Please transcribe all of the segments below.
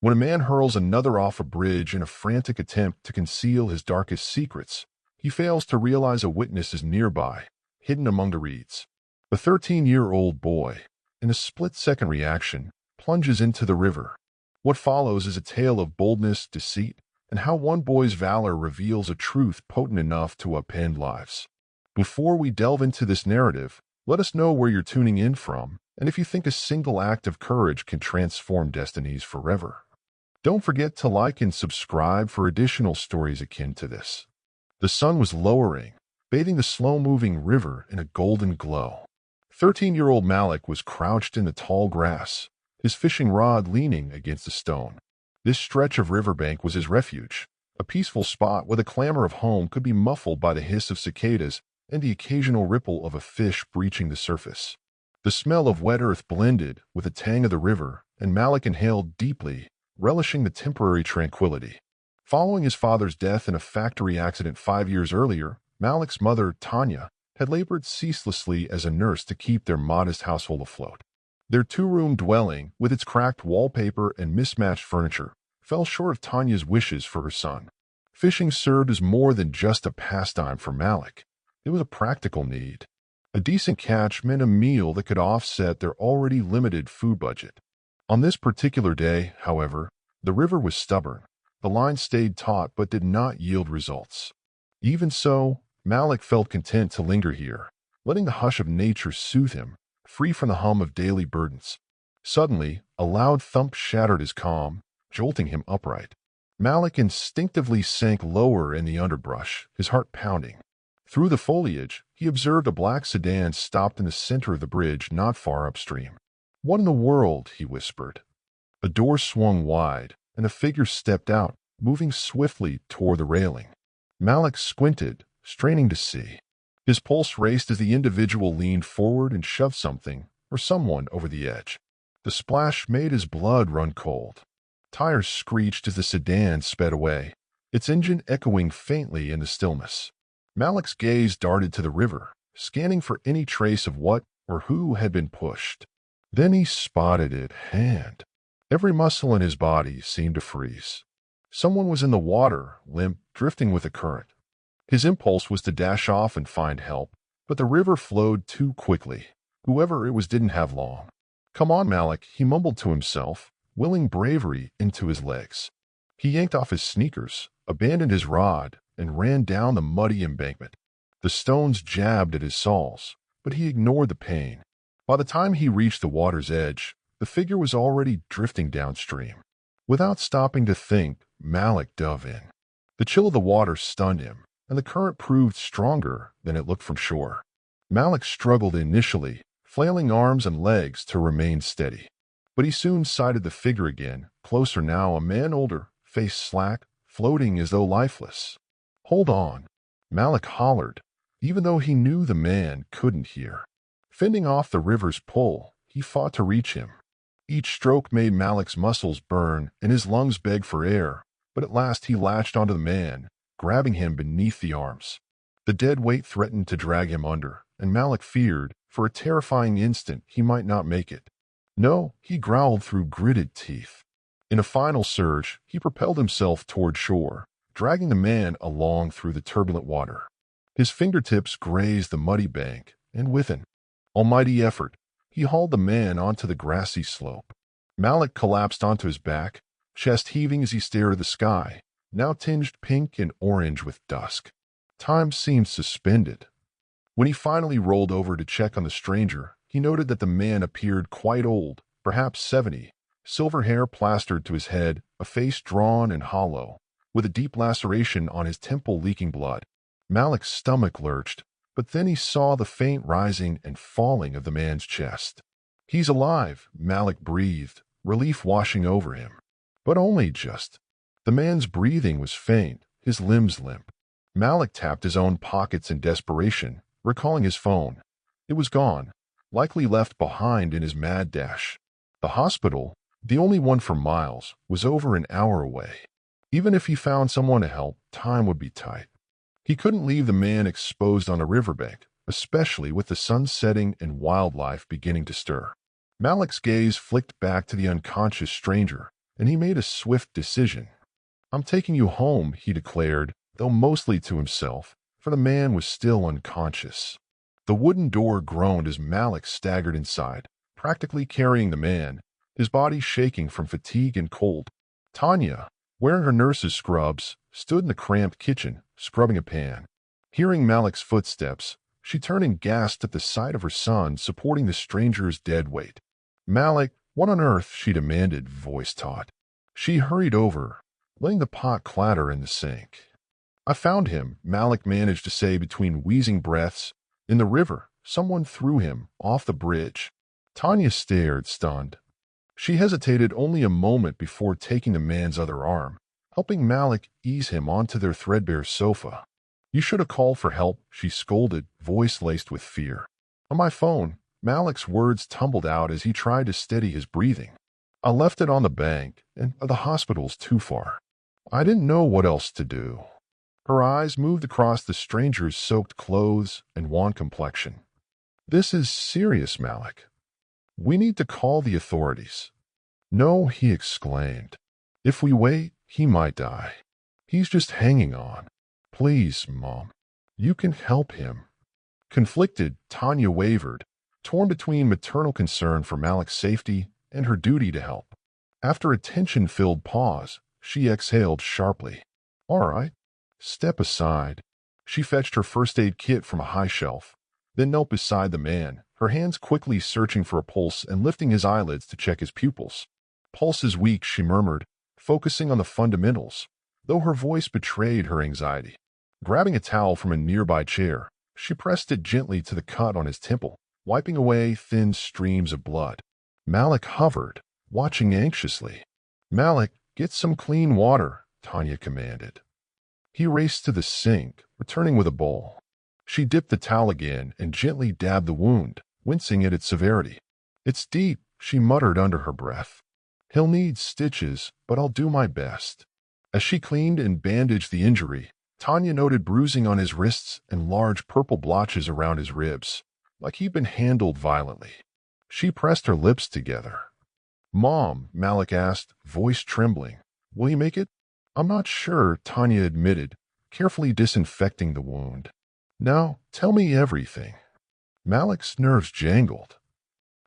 When a man hurls another off a bridge in a frantic attempt to conceal his darkest secrets, he fails to realize a witness is nearby, hidden among the reeds. The 13-year-old boy, in a split-second reaction, plunges into the river. What follows is a tale of boldness, deceit, and how one boy's valor reveals a truth potent enough to upend lives. Before we delve into this narrative, let us know where you're tuning in from, and if you think a single act of courage can transform destinies forever. Don't forget to like and subscribe for additional stories akin to this. The sun was lowering, bathing the slow-moving river in a golden glow. 13-year-old Malik was crouched in the tall grass, his fishing rod leaning against a stone. This stretch of riverbank was his refuge, a peaceful spot where the clamor of home could be muffled by the hiss of cicadas and the occasional ripple of a fish breaching the surface. The smell of wet earth blended with the tang of the river, and Malik inhaled deeply, relishing the temporary tranquility. Following his father's death in a factory accident 5 years earlier, Malik's mother, Tanya, had labored ceaselessly as a nurse to keep their modest household afloat. Their two-room dwelling, with its cracked wallpaper and mismatched furniture, fell short of Tanya's wishes for her son. Fishing served as more than just a pastime for Malik. It was a practical need. A decent catch meant a meal that could offset their already limited food budget. On this particular day, however, the river was stubborn. The line stayed taut but did not yield results. Even so, Malik felt content to linger here, letting the hush of nature soothe him, free from the hum of daily burdens. Suddenly, a loud thump shattered his calm, jolting him upright. Malik instinctively sank lower in the underbrush, his heart pounding. Through the foliage, he observed a black sedan stopped in the center of the bridge not far upstream. "What in the world?" he whispered. A door swung wide, and a figure stepped out, moving swiftly toward the railing. Malik squinted, straining to see. His pulse raced as the individual leaned forward and shoved something, or someone, over the edge. The splash made his blood run cold. Tires screeched as the sedan sped away, its engine echoing faintly in the stillness. Malik's gaze darted to the river, scanning for any trace of what or who had been pushed. Then he spotted it, hand. Every muscle in his body seemed to freeze. Someone was in the water, limp, drifting with the current. His impulse was to dash off and find help, but the river flowed too quickly. Whoever it was didn't have long. "Come on, Malik," he mumbled to himself, willing bravery into his legs. He yanked off his sneakers, abandoned his rod, and ran down the muddy embankment. The stones jabbed at his soles, but he ignored the pain. By the time he reached the water's edge, the figure was already drifting downstream. Without stopping to think, Malik dove in. The chill of the water stunned him, and the current proved stronger than it looked from shore. Malik struggled initially, flailing arms and legs to remain steady. But he soon sighted the figure again, closer now, a man older, face slack, floating as though lifeless. "Hold on," Malik hollered, even though he knew the man couldn't hear. Fending off the river's pull, he fought to reach him. Each stroke made Malik's muscles burn and his lungs beg for air, but at last he latched onto the man, grabbing him beneath the arms. The dead weight threatened to drag him under, and Malik feared, for a terrifying instant, he might not make it. "No," he growled through gritted teeth. In a final surge, he propelled himself toward shore, dragging the man along through the turbulent water. His fingertips grazed the muddy bank, and with an almighty effort, he hauled the man onto the grassy slope. Malik collapsed onto his back, chest heaving as he stared at the sky, now tinged pink and orange with dusk. Time seemed suspended. When he finally rolled over to check on the stranger, he noted that the man appeared quite old, perhaps 70, silver hair plastered to his head, a face drawn and hollow, with a deep laceration on his temple leaking blood. Malik's stomach lurched, but then he saw the faint rising and falling of the man's chest. "He's alive," Malik breathed, relief washing over him. But only just. The man's breathing was faint, his limbs limp. Malik tapped his own pockets in desperation, recalling his phone. It was gone, likely left behind in his mad dash. The hospital, the only one for miles, was over an hour away. Even if he found someone to help, time would be tight. He couldn't leave the man exposed on a riverbank, especially with the sun setting and wildlife beginning to stir. Malik's gaze flicked back to the unconscious stranger, and he made a swift decision. "I'm taking you home," he declared, though mostly to himself, for the man was still unconscious. The wooden door groaned as Malik staggered inside, practically carrying the man, his body shaking from fatigue and cold. Tanya, wearing her nurse's scrubs, stood in the cramped kitchen, scrubbing a pan. Hearing Malik's footsteps, she turned and gasped at the sight of her son supporting the stranger's dead weight. "Malik, what on earth?" she demanded, voice taut. She hurried over, letting the pot clatter in the sink. "I found him," Malik managed to say between wheezing breaths. "In the river. Someone threw him off the bridge." Tanya stared, stunned. She hesitated only a moment before taking the man's other arm, helping Malik ease him onto their threadbare sofa. "You should have called for help," she scolded, voice laced with fear. "On my phone," Malik's words tumbled out as he tried to steady his breathing. "I left it on the bank, and the hospital's too far. I didn't know what else to do." Her eyes moved across the stranger's soaked clothes and wan complexion. "This is serious, Malik. We need to call the authorities." "No," he exclaimed. "If we wait, he might die. He's just hanging on. Please, Mom. You can help him." Conflicted, Tanya wavered, torn between maternal concern for Malik's safety and her duty to help. After a tension-filled pause, she exhaled sharply. "All right. Step aside." She fetched her first aid kit from a high shelf, then knelt beside the man, her hands quickly searching for a pulse and lifting his eyelids to check his pupils. "Pulse is weak," she murmured, focusing on the fundamentals, though her voice betrayed her anxiety. Grabbing a towel from a nearby chair, she pressed it gently to the cut on his temple, wiping away thin streams of blood. Malik hovered, watching anxiously. "Malik, get some clean water," Tanya commanded. He raced to the sink, returning with a bowl. She dipped the towel again and gently dabbed the wound, wincing at its severity. "It's deep," she muttered under her breath. "He'll need stitches, but I'll do my best." As she cleaned and bandaged the injury, Tanya noted bruising on his wrists and large purple blotches around his ribs, like he'd been handled violently. She pressed her lips together. "Mom," Malik asked, voice trembling, "will he make it?" "I'm not sure," Tanya admitted, carefully disinfecting the wound. "Now, tell me everything." Malik's nerves jangled.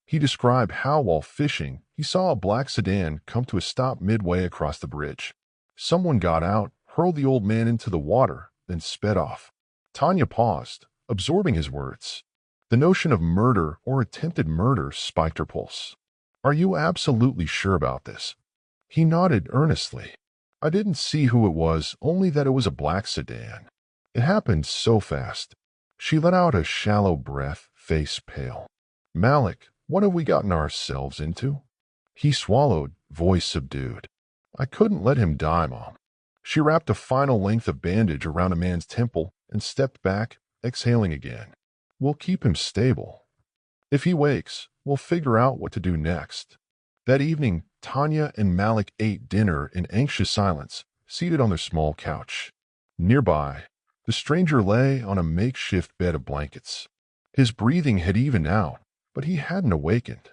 He described how, while fishing, he saw a black sedan come to a stop midway across the bridge. Someone got out, hurled the old man into the water, then sped off. Tanya paused, absorbing his words. The notion of murder or attempted murder spiked her pulse. "Are you absolutely sure about this?" He nodded earnestly. "I didn't see who it was, only that it was a black sedan. It happened so fast." She let out a shallow breath, face pale. "Malik, what have we gotten ourselves into?" He swallowed, voice subdued. "I couldn't let him die, Mom." She wrapped a final length of bandage around a man's temple and stepped back, exhaling again. "We'll keep him stable. If he wakes, we'll figure out what to do next." That evening, Tanya and Malik ate dinner in anxious silence, seated on their small couch. Nearby, the stranger lay on a makeshift bed of blankets. His breathing had evened out, but he hadn't awakened.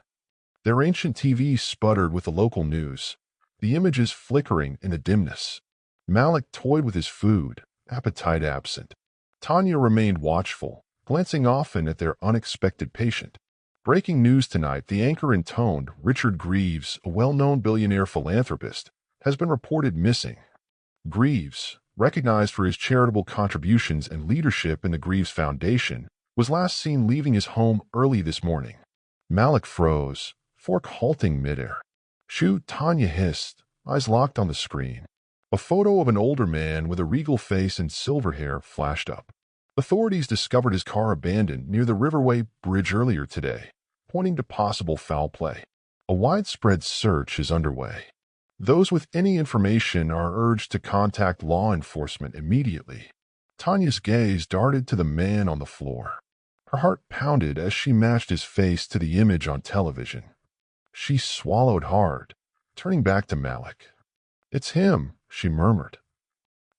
Their ancient TV sputtered with the local news, the images flickering in the dimness. Malik toyed with his food, appetite absent. Tanya remained watchful, glancing often at their unexpected patient. Breaking news tonight, the anchor intoned, Richard Greaves, a well-known billionaire philanthropist, has been reported missing. Greaves, recognized for his charitable contributions and leadership in the Greaves Foundation, was last seen leaving his home early this morning. Malik froze, fork halting midair. "Shoot," Tanya hissed, eyes locked on the screen. A photo of an older man with a regal face and silver hair flashed up. Authorities discovered his car abandoned near the Riverway Bridge earlier today, pointing to possible foul play. A widespread search is underway. Those with any information are urged to contact law enforcement immediately. Tanya's gaze darted to the man on the floor. Her heart pounded as she matched his face to the image on television. She swallowed hard, turning back to Malik. "It's him," she murmured.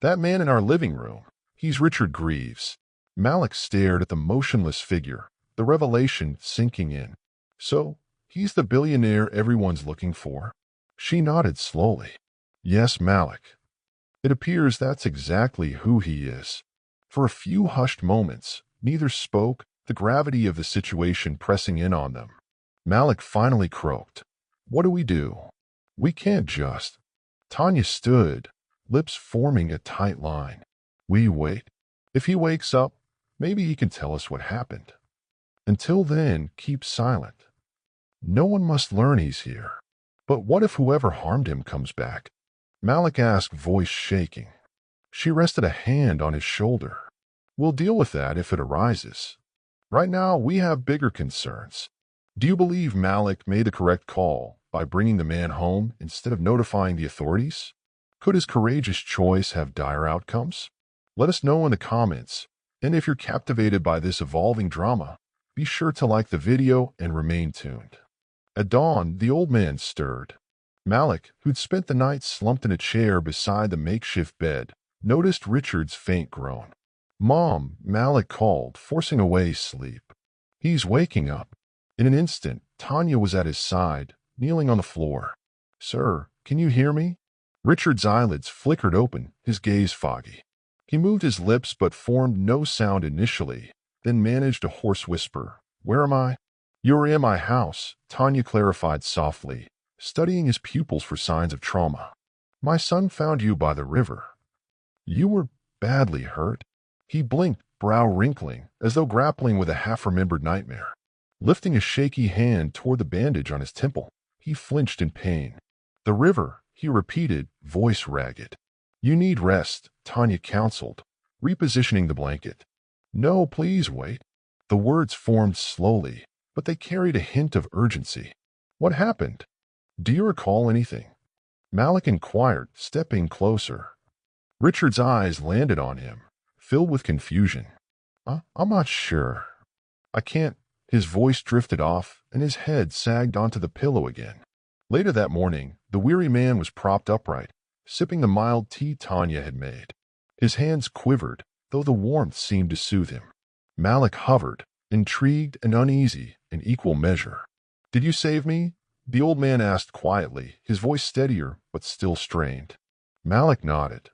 "That man in our living room. He's Richard Greaves." Malik stared at the motionless figure, the revelation sinking in. "So, he's the billionaire everyone's looking for?" She nodded slowly. Yes, Malik. It appears that's exactly who he is. For a few hushed moments, neither spoke, the gravity of the situation pressing in on them. Malik finally croaked. What do we do? We can't just. Tanya stood, lips forming a tight line. We wait. If he wakes up, maybe he can tell us what happened. Until then, keep silent. No one must learn he's here. But what if whoever harmed him comes back? Malik asked, voice shaking. She rested a hand on his shoulder. We'll deal with that if it arises. Right now, we have bigger concerns. Do you believe Malik made the correct call by bringing the man home instead of notifying the authorities? Could his courageous choice have dire outcomes? Let us know in the comments. And if you're captivated by this evolving drama, be sure to like the video and remain tuned. At dawn, the old man stirred. Malik, who'd spent the night slumped in a chair beside the makeshift bed, noticed Richard's faint groan. Mom, Malik called, forcing away sleep. He's waking up. In an instant, Tanya was at his side, kneeling on the floor. Sir, can you hear me? Richard's eyelids flickered open, his gaze foggy. He moved his lips but formed no sound initially, then managed a hoarse whisper. Where am I? You're in my house, Tanya clarified softly, studying his pupils for signs of trauma. My son found you by the river. You were badly hurt. He blinked, brow wrinkling, as though grappling with a half-remembered nightmare. Lifting a shaky hand toward the bandage on his temple, he flinched in pain. The river, he repeated, voice ragged. You need rest, Tanya counseled, repositioning the blanket. No, please wait. The words formed slowly, but they carried a hint of urgency. What happened? Do you recall anything? Malik inquired, stepping closer. Richard's eyes landed on him, filled with confusion. I'm not sure. I can't. His voice drifted off, and his head sagged onto the pillow again. Later that morning, the weary man was propped upright, sipping the mild tea Tanya had made. His hands quivered, though the warmth seemed to soothe him. Malik hovered, intrigued and uneasy in equal measure. Did you save me? The old man asked quietly, his voice steadier but still strained. Malik nodded.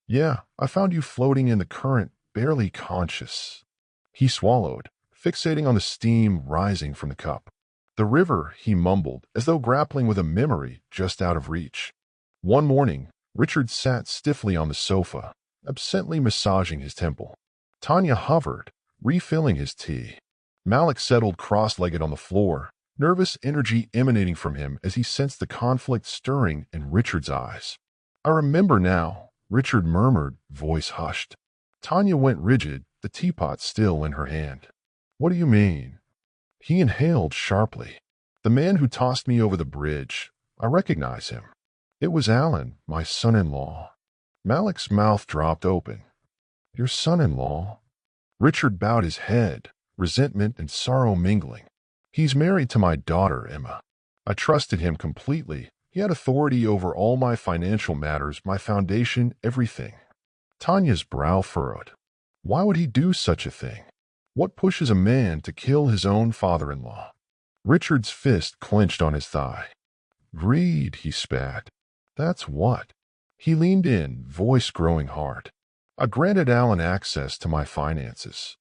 Yeah, I found you floating in the current, barely conscious. He swallowed, fixating on the steam rising from the cup. The river, he mumbled, as though grappling with a memory just out of reach. One morning, Richard sat stiffly on the sofa, absently massaging his temple. Tanya hovered, refilling his tea. Malik settled cross-legged on the floor, nervous energy emanating from him as he sensed the conflict stirring in Richard's eyes. I remember now, Richard murmured, voice hushed. Tanya went rigid, the teapot still in her hand. What do you mean? He inhaled sharply. The man who tossed me over the bridge. I recognize him. It was Alan, my son-in-law. Malik's mouth dropped open. Your son-in-law? Richard bowed his head, resentment and sorrow mingling. He's married to my daughter, Emma. I trusted him completely. He had authority over all my financial matters, my foundation, everything. Tanya's brow furrowed. Why would he do such a thing? What pushes a man to kill his own father-in-law? Richard's fist clenched on his thigh. Greed, he spat. That's what. He leaned in, voice growing hard. I granted Alan access to my finances.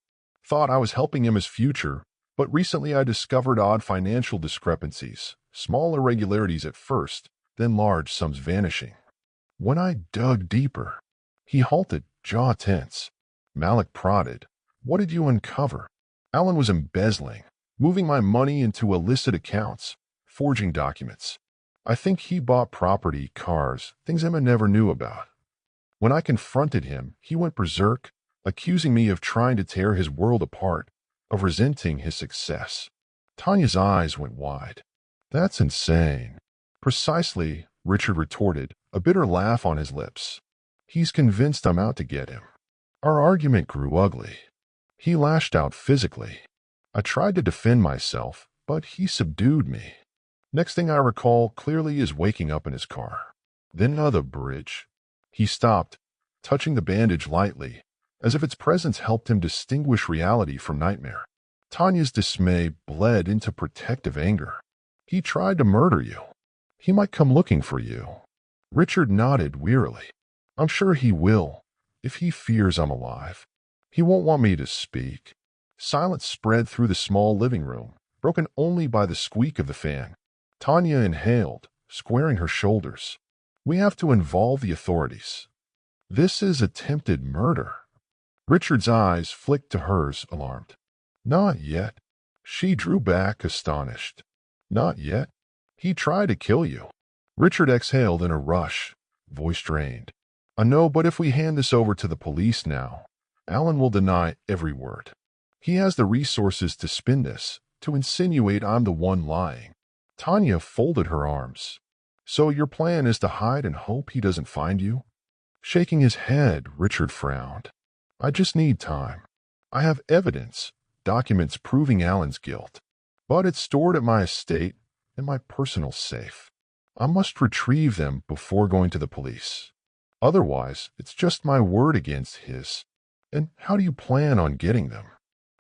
Thought I was helping him his future, but recently I discovered odd financial discrepancies, small irregularities at first, then large sums vanishing. When I dug deeper, he halted, jaw tense. Malik prodded. What did you uncover? Alan was embezzling, moving my money into illicit accounts, forging documents. I think he bought property, cars, things Emma never knew about. When I confronted him, he went berserk, accusing me of trying to tear his world apart, of resenting his success. Tanya's eyes went wide. That's insane. Precisely, Richard retorted, a bitter laugh on his lips. He's convinced I'm out to get him. Our argument grew ugly. He lashed out physically. I tried to defend myself, but he subdued me. Next thing I recall clearly is waking up in his car. Then another bridge. He stopped, touching the bandage lightly, as if its presence helped him distinguish reality from nightmare. Tanya's dismay bled into protective anger. He tried to murder you. He might come looking for you. Richard nodded wearily. I'm sure he will, if he fears I'm alive. He won't want me to speak. Silence spread through the small living room, broken only by the squeak of the fan. Tanya inhaled, squaring her shoulders. We have to involve the authorities. This is attempted murder. Richard's eyes flicked to hers, alarmed. Not yet. She drew back, astonished. Not yet. He tried to kill you. Richard exhaled in a rush, voice strained. I know, but if we hand this over to the police now, Alan will deny every word. He has the resources to spin this, to insinuate I'm the one lying. Tanya folded her arms. So your plan is to hide and hope he doesn't find you? Shaking his head, Richard frowned. I just need time. I have evidence, documents proving Alan's guilt, but it's stored at my estate in my personal safe. I must retrieve them before going to the police. Otherwise, it's just my word against his. And how do you plan on getting them?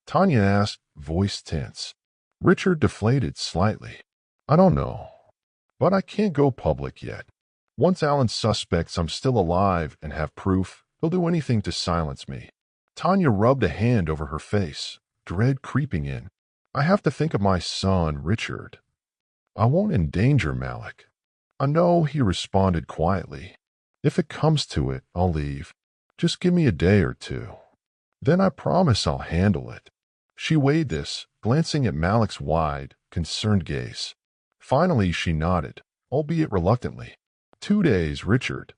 Tanya asked, voice tense. Richard deflated slightly. I don't know, but I can't go public yet. Once Alan suspects I'm still alive and have proof, he'll do anything to silence me. Tanya rubbed a hand over her face, dread creeping in. I have to think of my son, Richard. I won't endanger Malik. I know, he responded quietly. If it comes to it, I'll leave. Just give me a day or two. Then I promise I'll handle it. She weighed this, glancing at Malik's wide, concerned gaze. Finally, she nodded, albeit reluctantly. 2 days, Richard.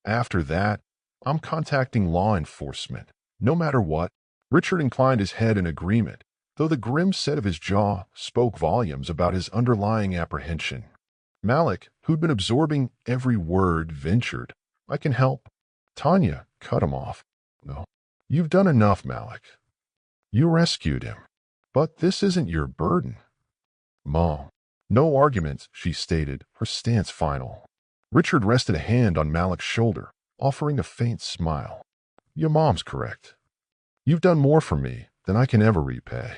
After that, I'm contacting law enforcement. No matter what. Richard inclined his head in agreement, though the grim set of his jaw spoke volumes about his underlying apprehension. Malik, who'd been absorbing every word, ventured, I can help. Tanya cut him off. No. You've done enough, Malik. You rescued him. But this isn't your burden. Mom. No arguments, she stated, her stance final. Richard rested a hand on Malik's shoulder, offering a faint smile. Your mom's correct. You've done more for me than I can ever repay.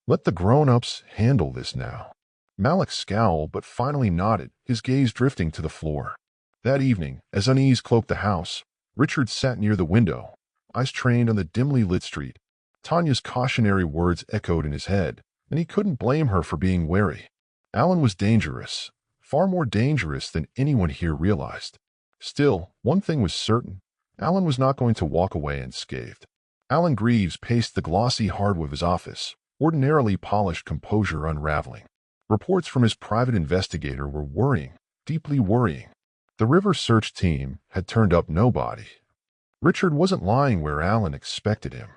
Let the grown-ups handle this now. Malik scowled but finally nodded, his gaze drifting to the floor. That evening, as unease cloaked the house, Richard sat near the window, eyes trained on the dimly lit street. Tanya's cautionary words echoed in his head, and he couldn't blame her for being wary. Alan was dangerous, far more dangerous than anyone here realized. Still, one thing was certain. Alan was not going to walk away unscathed. Alan Greaves paced the glossy hardwood of his office, ordinarily polished composure unraveling. Reports from his private investigator were worrying, deeply worrying. The river search team had turned up nobody. Richard wasn't lying where Alan expected him.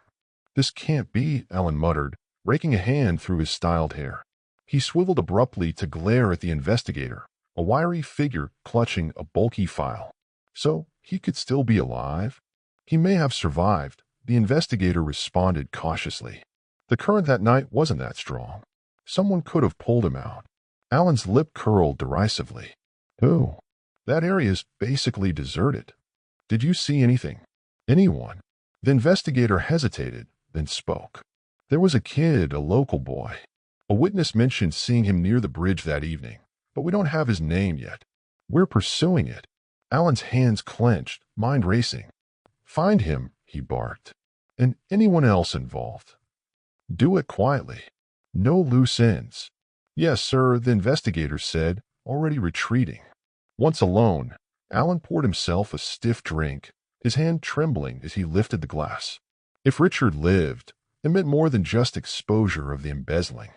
This can't be, Alan muttered, raking a hand through his styled hair. He swiveled abruptly to glare at the investigator, a wiry figure clutching a bulky file. So, he could still be alive? He may have survived, the investigator responded cautiously. The current that night wasn't that strong. Someone could have pulled him out. Alan's lip curled derisively. Who? That area's basically deserted. Did you see anything? Anyone? The investigator hesitated, then spoke. There was a kid, a local boy. A witness mentioned seeing him near the bridge that evening, but we don't have his name yet. We're pursuing it. Alan's hands clenched, mind racing. Find him, he barked, and anyone else involved. Do it quietly. No loose ends. Yes, sir, the investigator said, already retreating. Once alone, Alan poured himself a stiff drink, his hand trembling as he lifted the glass. If Richard lived, it meant more than just exposure of the embezzling.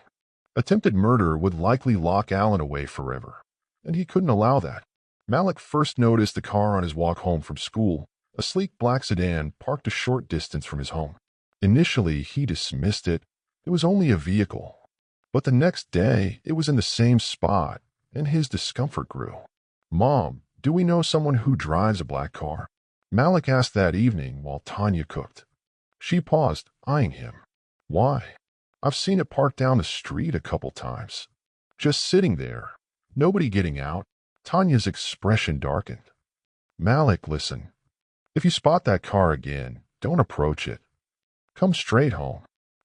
Attempted murder would likely lock Alan away forever, and he couldn't allow that. Malik first noticed the car on his walk home from school, a sleek black sedan parked a short distance from his home. Initially, he dismissed it. It was only a vehicle. But the next day, it was in the same spot, and his discomfort grew. Mom, do we know someone who drives a black car? Malik asked that evening while Tanya cooked. She paused, eyeing him. Why? I've seen it parked down the street a couple times. Just sitting there. Nobody getting out. Tanya's expression darkened. Malik, listen. If you spot that car again, don't approach it. Come straight home.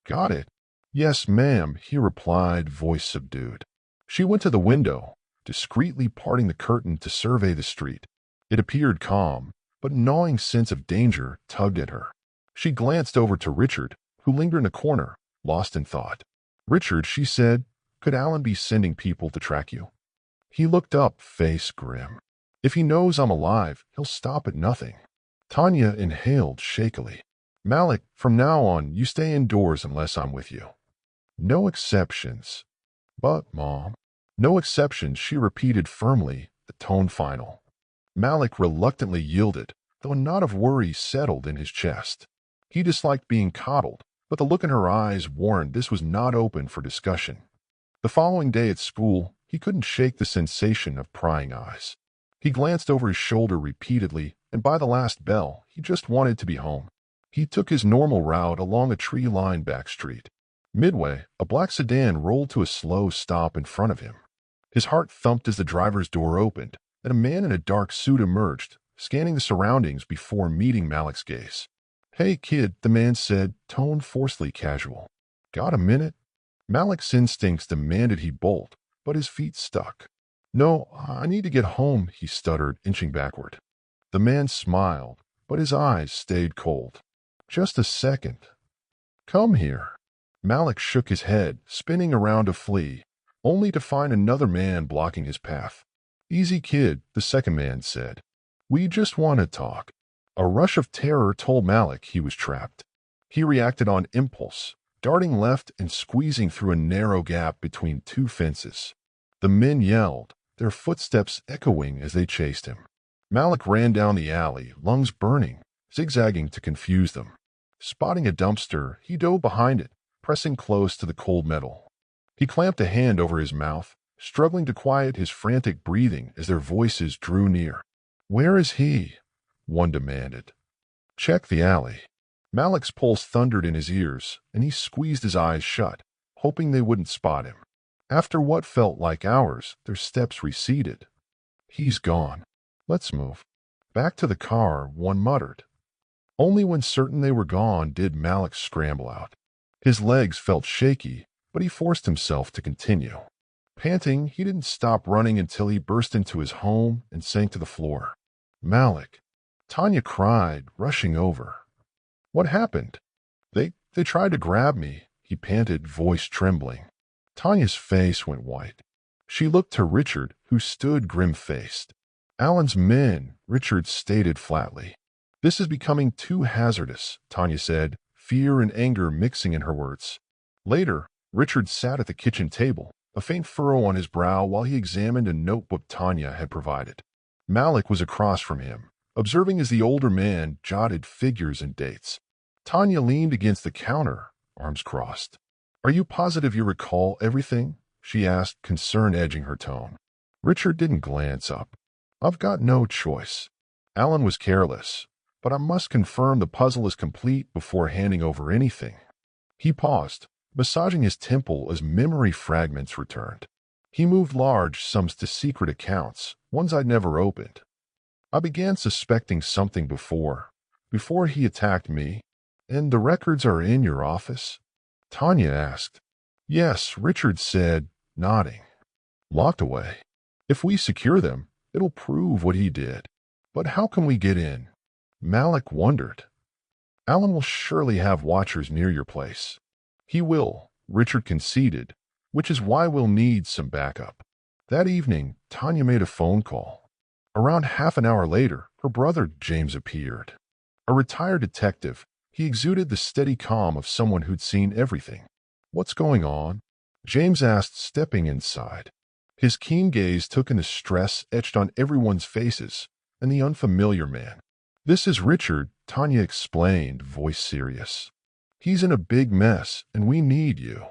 Got it? Yes, ma'am, he replied, voice subdued. She went to the window, discreetly parting the curtain to survey the street. It appeared calm, but a gnawing sense of danger tugged at her. She glanced over to Richard, who lingered in a corner, lost in thought. "Richard," she said, "could Alan be sending people to track you?" He looked up, face grim. "If he knows I'm alive, he'll stop at nothing." Tanya inhaled shakily. "Malik, from now on, you stay indoors unless I'm with you." "No exceptions." "But, Mom." "No exceptions," she repeated firmly, the tone final. Malik reluctantly yielded, though a knot of worry settled in his chest. He disliked being coddled, but the look in her eyes warned this was not open for discussion. The following day at school, he couldn't shake the sensation of prying eyes. He glanced over his shoulder repeatedly, and by the last bell, he just wanted to be home. He took his normal route along a tree-lined back street. Midway, a black sedan rolled to a slow stop in front of him. His heart thumped as the driver's door opened, and a man in a dark suit emerged, scanning the surroundings before meeting Malik's gaze. "Hey, kid," the man said, tone forcefully casual. "Got a minute?" Malik's instincts demanded he bolt, but his feet stuck. "No, I need to get home," he stuttered, inching backward. The man smiled, but his eyes stayed cold. "Just a second. Come here." Malik shook his head, spinning around to flee, only to find another man blocking his path. "Easy, kid," the second man said. "We just want to talk." A rush of terror told Malik he was trapped. He reacted on impulse, darting left and squeezing through a narrow gap between two fences. The men yelled, their footsteps echoing as they chased him. Malik ran down the alley, lungs burning, zigzagging to confuse them. Spotting a dumpster, he dove behind it, pressing close to the cold metal. He clamped a hand over his mouth, struggling to quiet his frantic breathing as their voices drew near. "Where is he?" one demanded. "Check the alley." Malik's pulse thundered in his ears, and he squeezed his eyes shut, hoping they wouldn't spot him. After what felt like hours, their steps receded. "He's gone. Let's move." "Back to the car," one muttered. Only when certain they were gone did Malik scramble out. His legs felt shaky, but he forced himself to continue. Panting, he didn't stop running until he burst into his home and sank to the floor. "Malik!" Tanya cried, rushing over. "What happened?" They tried to grab me," he panted, voice trembling. Tanya's face went white. She looked to Richard, who stood grim-faced. "Alan's men," Richard stated flatly. "This is becoming too hazardous," Tanya said, fear and anger mixing in her words. Later, Richard sat at the kitchen table, a faint furrow on his brow while he examined a notebook Tanya had provided. Malik was across from him, observing as the older man jotted figures and dates. Tanya leaned against the counter, arms crossed. "Are you positive you recall everything?" she asked, concern edging her tone. Richard didn't glance up. "I've got no choice." Alan was careless, but I must confirm the puzzle is complete before handing over anything. He paused, massaging his temple as memory fragments returned. He moved large sums to secret accounts, ones I'd never opened. "I began suspecting something before he attacked me. And the records are in your office?" Tanya asked. "Yes," Richard said, nodding. "Locked away. If we secure them, it'll prove what he did. But how can we get in?" Malik wondered. "Alan will surely have watchers near your place." "He will," Richard conceded, "which is why we'll need some backup." That evening, Tanya made a phone call. Around half an hour later, her brother James appeared. A retired detective, he exuded the steady calm of someone who'd seen everything. "What's going on?" James asked, stepping inside. His keen gaze took in the stress etched on everyone's faces and the unfamiliar man. "This is Richard," Tanya explained, voice serious. "He's in a big mess, and we need you."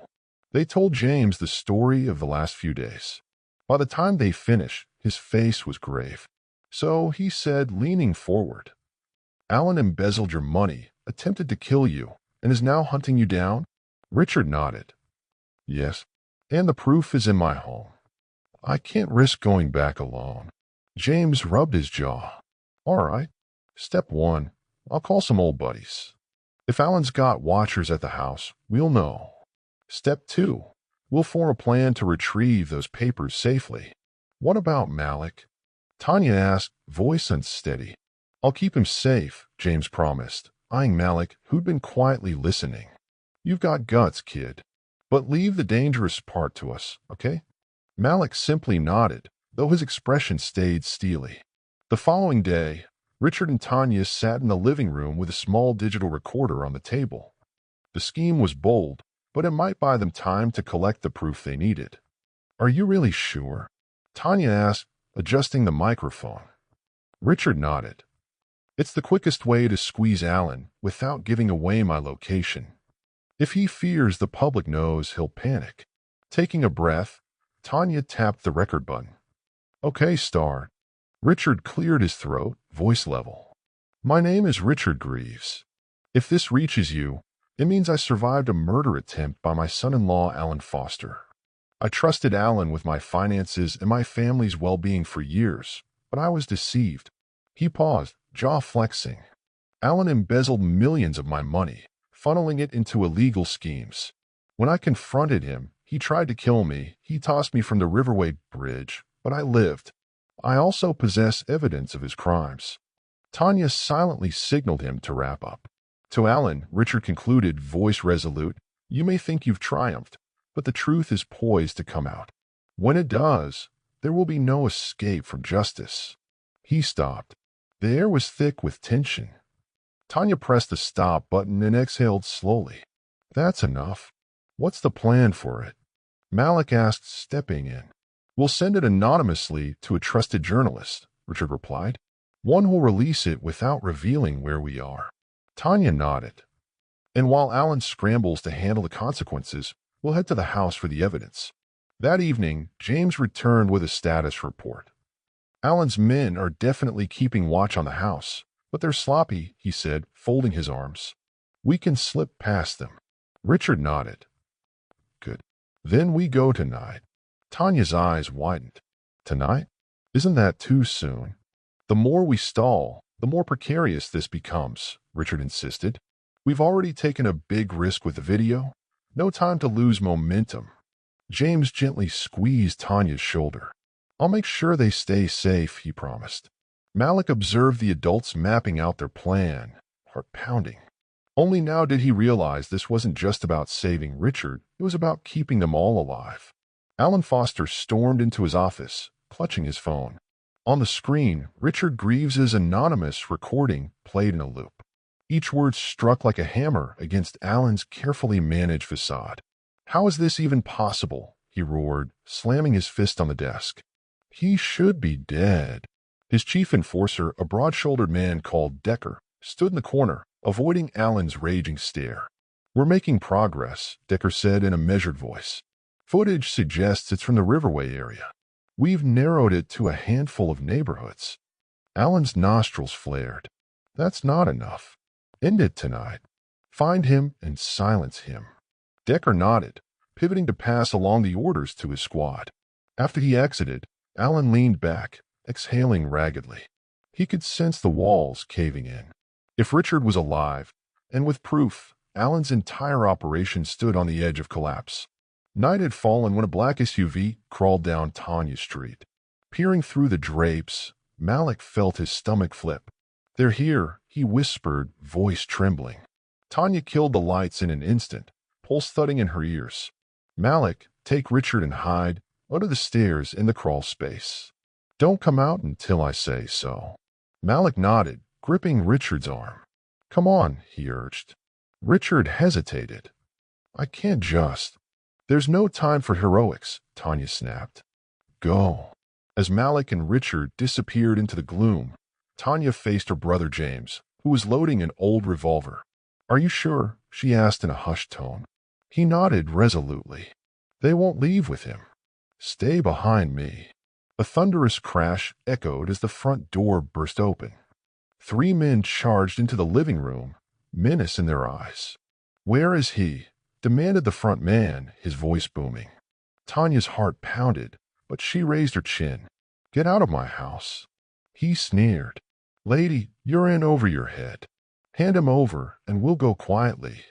They told James the story of the last few days. By the time they finished, his face was grave. "So," he said, leaning forward, "Alan embezzled your money, attempted to kill you, and is now hunting you down?" Richard nodded. "Yes, and the proof is in my home. I can't risk going back alone." James rubbed his jaw. "All right. Step 1, I'll call some old buddies. If Alan's got watchers at the house, we'll know. Step 2, we'll form a plan to retrieve those papers safely. What about Malik? Tanya asked, voice unsteady. I'll keep him safe, James promised, eyeing Malik, who'd been quietly listening. You've got guts, kid. But leave the dangerous part to us, okay? Malik simply nodded, though his expression stayed steely. The following day, Richard and Tanya sat in the living room with a small digital recorder on the table. The scheme was bold, but it might buy them time to collect the proof they needed. Are you really sure? Tanya asked, adjusting the microphone. Richard nodded. It's the quickest way to squeeze Alan without giving away my location. If he fears the public knows, he'll panic. Taking a breath, Tanya tapped the record button. Okay, start. Richard cleared his throat, voice level. My name is Richard Greaves. If this reaches you, it means I survived a murder attempt by my son-in-law, Alan Foster. I trusted Alan with my finances and my family's well-being for years, but I was deceived. He paused, jaw flexing. Alan embezzled millions of my money, funneling it into illegal schemes. When I confronted him, he tried to kill me. He tossed me from the Riverway Bridge, but I lived. I also possess evidence of his crimes. Tanya silently signaled him to wrap up. To Alan, Richard concluded, voice resolute, you may think you've triumphed, but the truth is poised to come out. When it does, there will be no escape from justice. He stopped. The air was thick with tension. Tanya pressed the stop button and exhaled slowly. That's enough. What's the plan for it? Malik asked, stepping in. We'll send it anonymously to a trusted journalist, Richard replied. One who'll release it without revealing where we are. Tanya nodded. And while Alan scrambles to handle the consequences, we'll head to the house for the evidence. That evening, James returned with a status report. Alan's men are definitely keeping watch on the house, but they're sloppy, he said, folding his arms. We can slip past them. Richard nodded. Good. Then we go tonight. Tanya's eyes widened. Tonight? Isn't that too soon? The more we stall, the more precarious this becomes, Richard insisted. We've already taken a big risk with the video. No time to lose momentum. James gently squeezed Tanya's shoulder. I'll make sure they stay safe, he promised. Malik observed the adults mapping out their plan, heart pounding. Only now did he realize this wasn't just about saving Richard, it was about keeping them all alive. Alan Foster stormed into his office, clutching his phone. On the screen, Richard Greaves's anonymous recording played in a loop. Each word struck like a hammer against Alan's carefully managed facade. How is this even possible? He roared, slamming his fist on the desk. He should be dead. His chief enforcer, a broad-shouldered man called Decker, stood in the corner, avoiding Alan's raging stare. We're making progress, Decker said in a measured voice. Footage suggests it's from the Riverway area. We've narrowed it to a handful of neighborhoods. Alan's nostrils flared. That's not enough. End it tonight. Find him and silence him. Decker nodded, pivoting to pass along the orders to his squad. After he exited, Alan leaned back, exhaling raggedly. He could sense the walls caving in. If Richard was alive, and with proof, Alan's entire operation stood on the edge of collapse. Night had fallen when a black SUV crawled down Tanya Street. Peering through the drapes, Malik felt his stomach flip. They're here, he whispered, voice trembling. Tanya killed the lights in an instant, pulse thudding in her ears. Malik, take Richard and hide under the stairs in the crawl space. Don't come out until I say so. Malik nodded, gripping Richard's arm. Come on, he urged. Richard hesitated. I can't just. There's no time for heroics, Tanya snapped. Go. As Malik and Richard disappeared into the gloom, Tanya faced her brother James, who was loading an old revolver. Are you sure? She asked in a hushed tone. He nodded resolutely. They won't leave with him. Stay behind me. A thunderous crash echoed as the front door burst open. 3 men charged into the living room, menace in their eyes. Where is he? Demanded the front man, his voice booming. Tanya's heart pounded, but she raised her chin. Get out of my house. He sneered. Lady, you're in over your head. Hand him over, and we'll go quietly.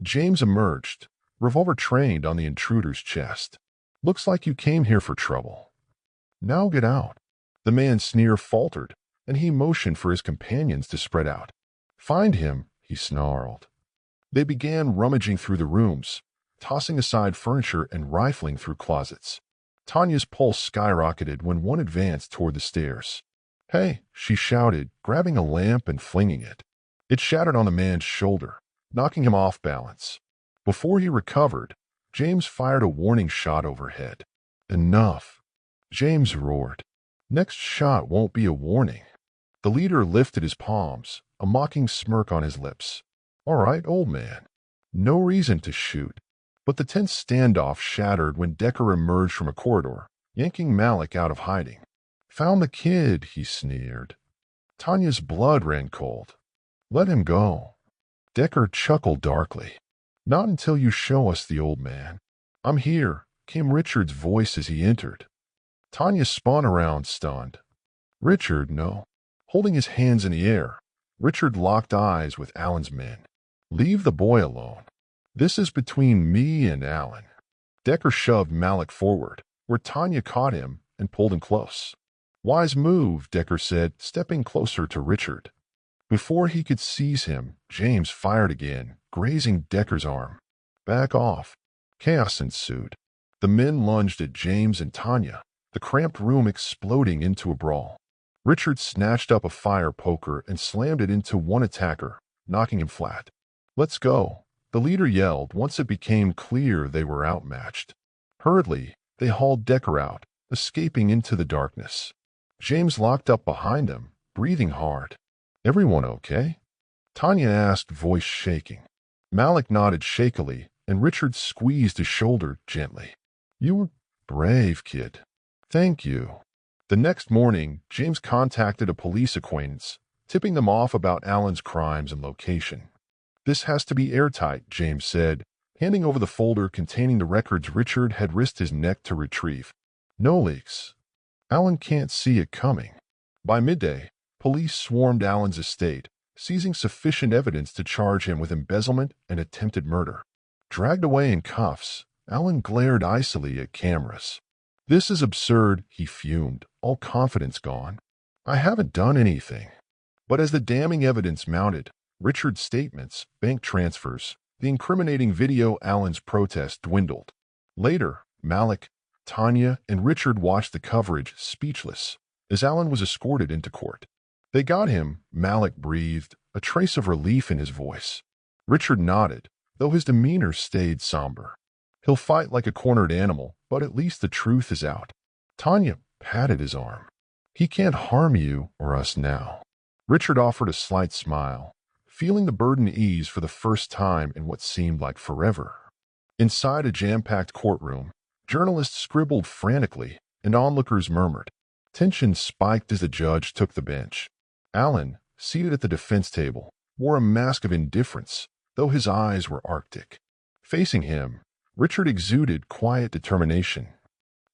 James emerged, revolver trained on the intruder's chest. Looks like you came here for trouble. Now get out. The man's sneer faltered, and he motioned for his companions to spread out. Find him, he snarled. They began rummaging through the rooms, tossing aside furniture and rifling through closets. Tanya's pulse skyrocketed when one advanced toward the stairs. Hey, she shouted, grabbing a lamp and flinging it. It shattered on the man's shoulder, knocking him off balance. Before he recovered, James fired a warning shot overhead. Enough, James roared. Next shot won't be a warning. The leader lifted his palms, a mocking smirk on his lips. All right, old man. No reason to shoot. But the tense standoff shattered when Decker emerged from a corridor, yanking Malik out of hiding. Found the kid, he sneered. Tanya's blood ran cold. Let him go. Decker chuckled darkly. Not until you show us the old man. I'm here, came Richard's voice as he entered. Tanya spun around, stunned. Richard, no. Holding his hands in the air, Richard locked eyes with Alan's men. Leave the boy alone. This is between me and Alan. Decker shoved Malik forward, where Tanya caught him and pulled him close. Wise move, Decker said, stepping closer to Richard. Before he could seize him, James fired again, grazing Decker's arm. Back off. Chaos ensued. The men lunged at James and Tanya, the cramped room exploding into a brawl. Richard snatched up a fire poker and slammed it into one attacker, knocking him flat. Let's go, the leader yelled once it became clear they were outmatched. Hurriedly, they hauled Decker out, escaping into the darkness. James locked up behind them, breathing hard. Everyone okay? Tanya asked, voice shaking. Malik nodded shakily, and Richard squeezed his shoulder gently. You were brave, kid. Thank you. The next morning, James contacted a police acquaintance, tipping them off about Alan's crimes and location. This has to be airtight, James said, handing over the folder containing the records Richard had risked his neck to retrieve. No leaks. Alan can't see it coming. By midday, police swarmed Alan's estate, seizing sufficient evidence to charge him with embezzlement and attempted murder. Dragged away in cuffs, Alan glared icily at cameras. This is absurd, he fumed, all confidence gone. I haven't done anything. But as the damning evidence mounted, Richard's statements, bank transfers, the incriminating video Alan's protest dwindled. Later, Malik, Tanya, and Richard watched the coverage, speechless, as Alan was escorted into court. They got him, Malik breathed, a trace of relief in his voice. Richard nodded, though his demeanor stayed somber. He'll fight like a cornered animal, but at least the truth is out. Tanya patted his arm. He can't harm you or us now. Richard offered a slight smile, feeling the burden ease for the first time in what seemed like forever. Inside a jam-packed courtroom, journalists scribbled frantically, and onlookers murmured. Tension spiked as the judge took the bench. Alan, seated at the defense table, wore a mask of indifference, though his eyes were arctic. Facing him, Richard exuded quiet determination.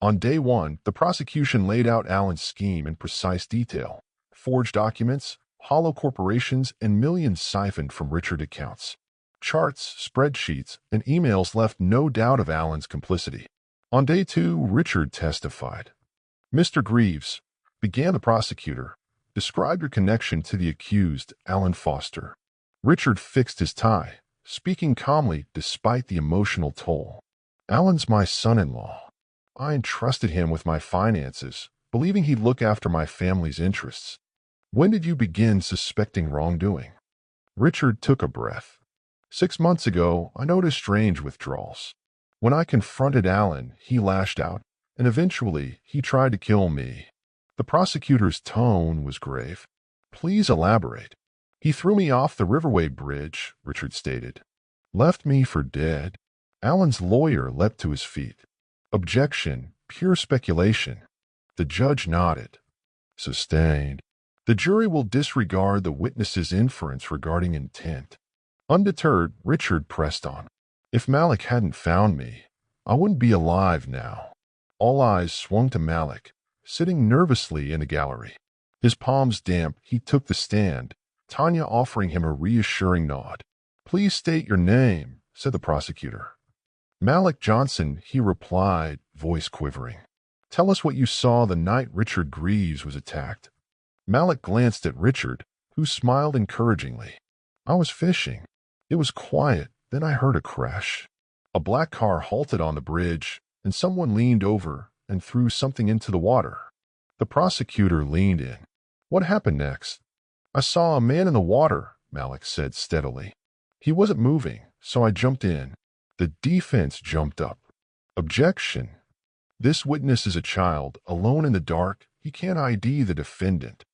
On day one, the prosecution laid out Alan's scheme in precise detail. Forged documents, hollow corporations, and millions siphoned from Richard's accounts. Charts, spreadsheets, and emails left no doubt of Alan's complicity. On day two, Richard testified. Mr. Greaves, began the prosecutor, describe your connection to the accused, Alan Foster. Richard fixed his tie, speaking calmly despite the emotional toll. Alan's my son-in-law. I entrusted him with my finances, believing he'd look after my family's interests. When did you begin suspecting wrongdoing? Richard took a breath. 6 months ago, I noticed strange withdrawals. When I confronted Alan, he lashed out, and eventually he tried to kill me. The prosecutor's tone was grave. Please elaborate. He threw me off the Riverway Bridge, Richard stated. Left me for dead. Alan's lawyer leapt to his feet. Objection, pure speculation. The judge nodded. Sustained. The jury will disregard the witness's inference regarding intent. Undeterred, Richard pressed on. If Malik hadn't found me, I wouldn't be alive now. All eyes swung to Malik, sitting nervously in the gallery. His palms damp, he took the stand, Tanya offering him a reassuring nod. Please state your name, said the prosecutor. Malik Johnson, he replied, voice quivering. Tell us what you saw the night Richard Greaves was attacked. Malik glanced at Richard, who smiled encouragingly. I was fishing. It was quiet, then I heard a crash. A black car halted on the bridge, and someone leaned over and threw something into the water. The prosecutor leaned in. What happened next? I saw a man in the water, Malik said steadily. He wasn't moving, so I jumped in. The defense jumped up. Objection. This witness is a child, alone in the dark. He can't ID the defendant.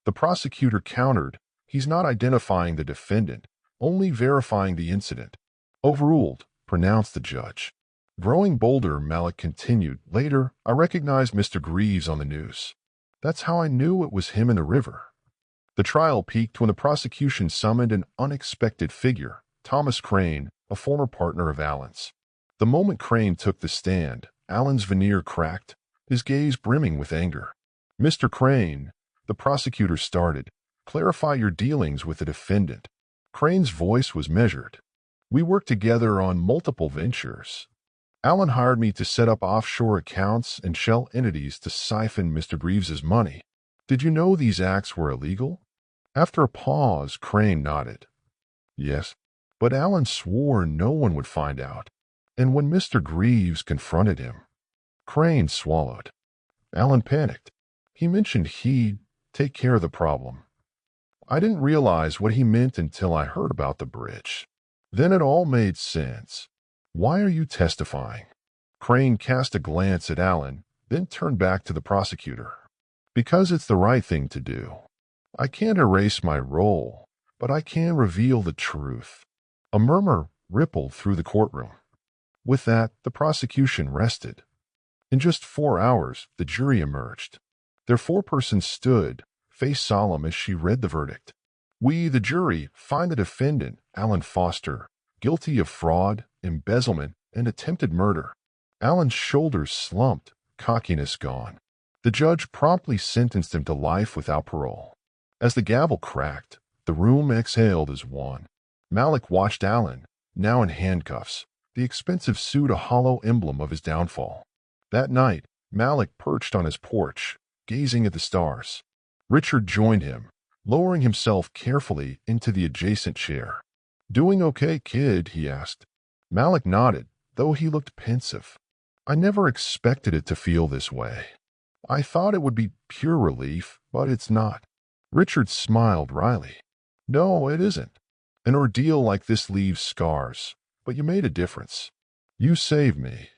The prosecutor countered. He's not identifying the defendant, only verifying the incident. Overruled, pronounced the judge. Growing bolder, Malik continued. Later, I recognized Mr. Greaves on the news. That's how I knew it was him in the river. The trial peaked when the prosecution summoned an unexpected figure, Thomas Crane, a former partner of Allen's. The moment Crane took the stand, Allen's veneer cracked, his gaze brimming with anger. Mr. Crane, the prosecutor started, clarify your dealings with the defendant. Crane's voice was measured. We worked together on multiple ventures. Allen hired me to set up offshore accounts and shell entities to siphon Mr. Greaves's money. Did you know these acts were illegal? After a pause, Crane nodded. Yes, but Allen swore no one would find out. And when Mr. Greaves confronted him, Crane swallowed. Allen panicked. He mentioned he'd take care of the problem. I didn't realize what he meant until I heard about the bridge. Then it all made sense. Why are you testifying? Crane cast a glance at Allen, then turned back to the prosecutor. Because it's the right thing to do. I can't erase my role, but I can reveal the truth. A murmur rippled through the courtroom. With that, the prosecution rested. In just 4 hours, the jury emerged. Their foreperson stood, face solemn as she read the verdict. We, the jury, find the defendant, Allen Foster, guilty of fraud, embezzlement, and attempted murder. Allen's shoulders slumped, cockiness gone. The judge promptly sentenced him to life without parole. As the gavel cracked, the room exhaled as one. Malik watched Allen, now in handcuffs, the expensive suit a hollow emblem of his downfall. That night, Malik perched on his porch, gazing at the stars. Richard joined him, lowering himself carefully into the adjacent chair. Doing okay, kid? He asked. Malik nodded, though he looked pensive. I never expected it to feel this way. I thought it would be pure relief, but it's not. Richard smiled wryly. No, it isn't. An ordeal like this leaves scars, but you made a difference. You saved me.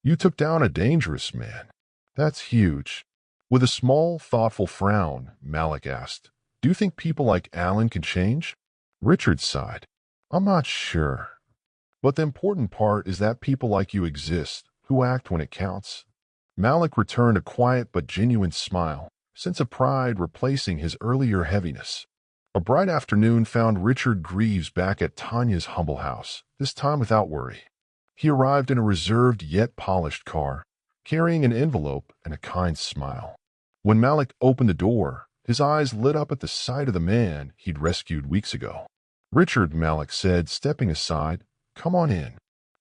You took down a dangerous man. That's huge. With a small, thoughtful frown, Malik asked, Do you think people like Allen can change? Richard sighed. I'm not sure. But the important part is that people like you exist, who act when it counts. Malik returned a quiet but genuine smile, sense of pride replacing his earlier heaviness. A bright afternoon found Richard Greaves back at Tanya's humble house, this time without worry. He arrived in a reserved yet polished car, carrying an envelope and a kind smile. When Malik opened the door, his eyes lit up at the sight of the man he'd rescued weeks ago. Richard, Malik said, stepping aside, Come on in.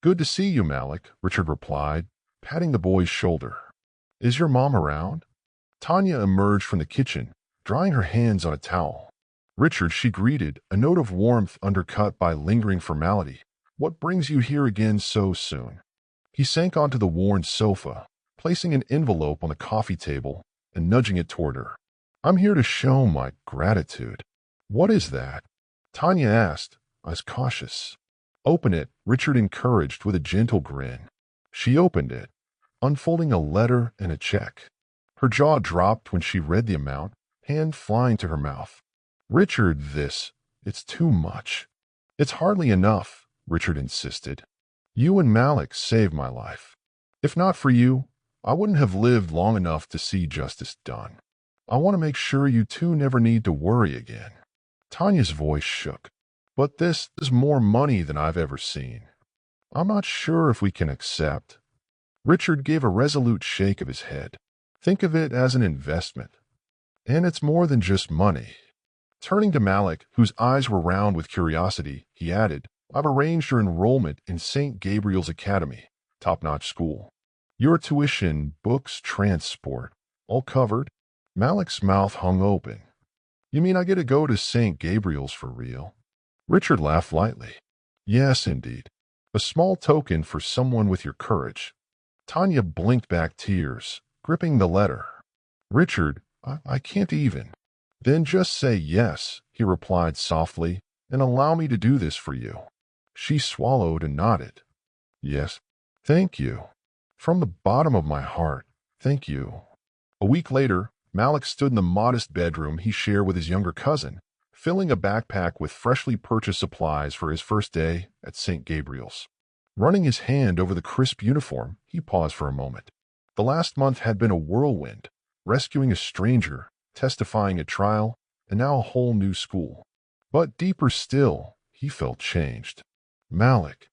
Good to see you, Malik, Richard replied, patting the boy's shoulder. Is your mom around? Tanya emerged from the kitchen, drying her hands on a towel. Richard, she greeted, a note of warmth undercut by lingering formality. What brings you here again so soon? He sank onto the worn sofa, placing an envelope on the coffee table and nudging it toward her. I'm here to show my gratitude. What is that? Tanya asked, eyes cautious. Open it, Richard encouraged with a gentle grin. She opened it, unfolding a letter and a check. Her jaw dropped when she read the amount, hand flying to her mouth. Richard, it's too much. It's hardly enough, Richard insisted. You and Malik saved my life. If not for you, I wouldn't have lived long enough to see justice done. I want to make sure you two never need to worry again. Tanya's voice shook. But this is more money than I've ever seen. I'm not sure if we can accept. Richard gave a resolute shake of his head. Think of it as an investment. And it's more than just money. Turning to Malik, whose eyes were round with curiosity, he added, I've arranged your enrollment in St. Gabriel's Academy, top-notch school. Your tuition, books, transport, all covered? Malik's mouth hung open. You mean I get to go to St. Gabriel's for real? Richard laughed lightly. Yes, indeed. A small token for someone with your courage. Tanya blinked back tears, gripping the letter. Richard, I can't even. Then just say yes, he replied softly, and allow me to do this for you. She swallowed and nodded. Yes, thank you. From the bottom of my heart, thank you. A week later, Malik stood in the modest bedroom he shared with his younger cousin, filling a backpack with freshly purchased supplies for his first day at St. Gabriel's. Running his hand over the crisp uniform, he paused for a moment. The last month had been a whirlwind, rescuing a stranger, testifying at trial, and now a whole new school. But deeper still, he felt changed. Malik.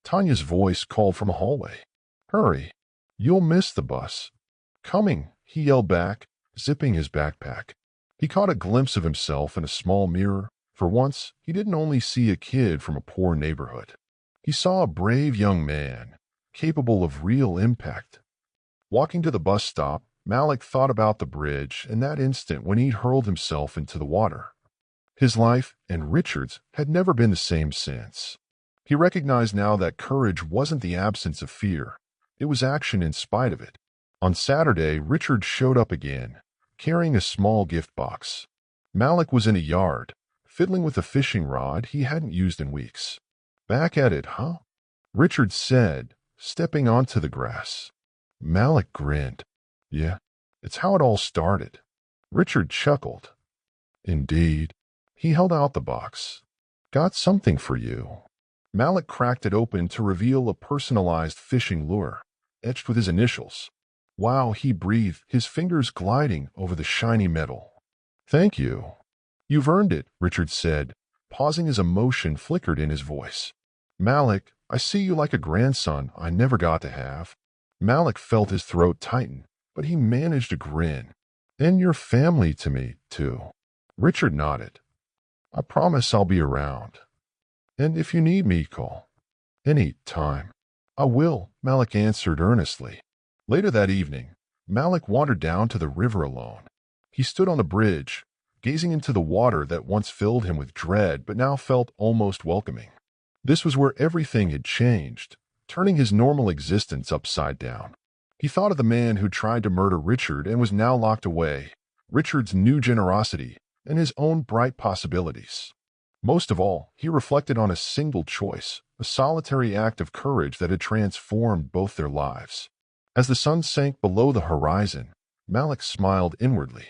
Tanya's voice called from a hallway. Hurry. You'll miss the bus. Coming, he yelled back, zipping his backpack. He caught a glimpse of himself in a small mirror. For once, he didn't only see a kid from a poor neighborhood. He saw a brave young man, capable of real impact. Walking to the bus stop, Malik thought about the bridge and that instant when he'd hurled himself into the water. His life, and Richard's, had never been the same since. He recognized now that courage wasn't the absence of fear. It was action in spite of it. On Saturday, Richard showed up again, carrying a small gift box. Malik was in a yard, fiddling with a fishing rod he hadn't used in weeks. Back at it, huh? Richard said, stepping onto the grass. Malik grinned. Yeah, it's how it all started. Richard chuckled. Indeed. He held out the box. Got something for you. Malik cracked it open to reveal a personalized fishing lure, etched with his initials. Wow, he breathed, his fingers gliding over the shiny metal. Thank you. You've earned it, Richard said, pausing as emotion flickered in his voice. Malik, I see you like a grandson I never got to have. Malik felt his throat tighten, but he managed a grin. And your family to me, too. Richard nodded. I promise I'll be around. And if you need me, call. Any time. I will, Malik answered earnestly. Later that evening, Malik wandered down to the river alone. He stood on the bridge, gazing into the water that once filled him with dread but now felt almost welcoming. This was where everything had changed, turning his normal existence upside down. He thought of the man who tried to murder Richard and was now locked away, Richard's new generosity, and his own bright possibilities. Most of all, he reflected on a single choice, a solitary act of courage that had transformed both their lives. As the sun sank below the horizon, Malik smiled inwardly.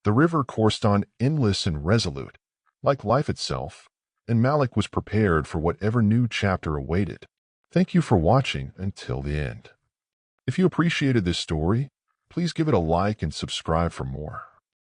The river coursed on endless and resolute, like life itself, and Malik was prepared for whatever new chapter awaited. Thank you for watching until the end. If you appreciated this story, please give it a like and subscribe for more.